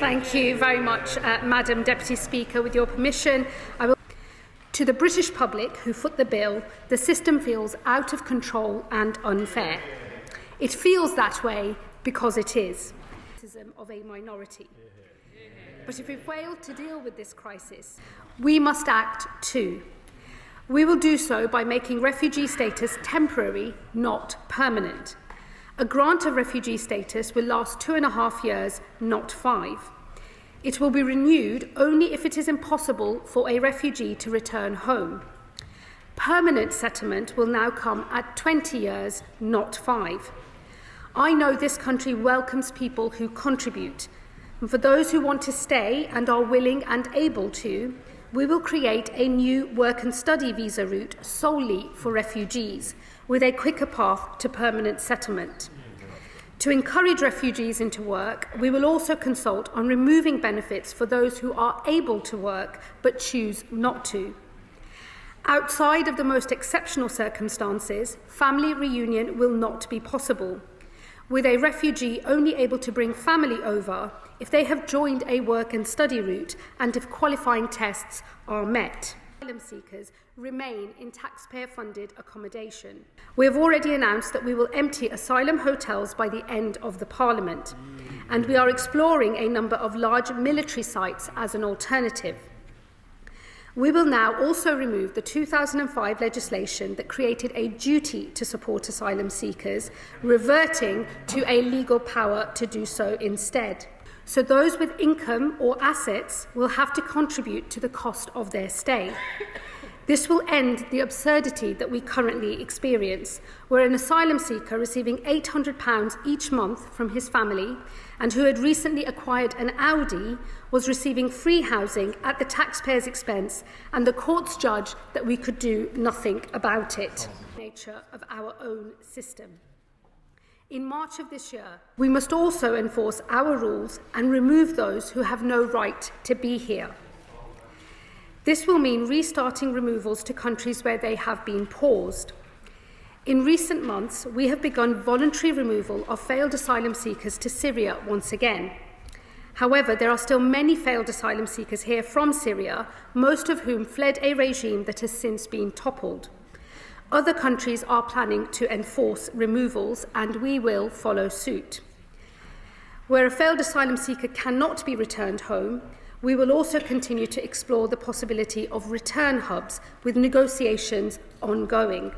Thank you very much, Madam Deputy Speaker. With your permission, I will. To the British public who foot the bill, the system feels out of control and unfair. It feels that way because it is of a minority. But if we fail to deal with this crisis, we must act too. We will do so by making refugee status temporary, not permanent. A grant of refugee status will last 2.5 years, not 5. It will be renewed only if it is impossible for a refugee to return home. Permanent settlement will now come at 20 years, not 5. I know this country welcomes people who contribute, and for those who want to stay and are willing and able to, we will create a new work and study visa route solely for refugees, with a quicker path to permanent settlement. To encourage refugees into work, we will also consult on removing benefits for those who are able to work but choose not to. Outside of the most exceptional circumstances, family reunion will not be possible, with a refugee only able to bring family over if they have joined a work and study route and if qualifying tests are met. Asylum seekers remain in taxpayer-funded accommodation. We have already announced that we will empty asylum hotels by the end of the Parliament, and we are exploring a number of large military sites as an alternative. We will now also remove the 2005 legislation that created a duty to support asylum seekers, reverting to a legal power to do so instead. So those with income or assets will have to contribute to the cost of their stay. This will end the absurdity that we currently experience, where an asylum seeker receiving £800 each month from his family and who had recently acquired an Audi was receiving free housing at the taxpayer's expense, and the courts judged that we could do nothing about it. Nature of our own system. In March of this year, we must also enforce our rules and remove those who have no right to be here. This will mean restarting removals to countries where they have been paused. In recent months, we have begun voluntary removal of failed asylum seekers to Syria once again. However, there are still many failed asylum seekers here from Syria, most of whom fled a regime that has since been toppled. Other countries are planning to enforce removals, and we will follow suit. Where a failed asylum seeker cannot be returned home, we will also continue to explore the possibility of return hubs, with negotiations ongoing.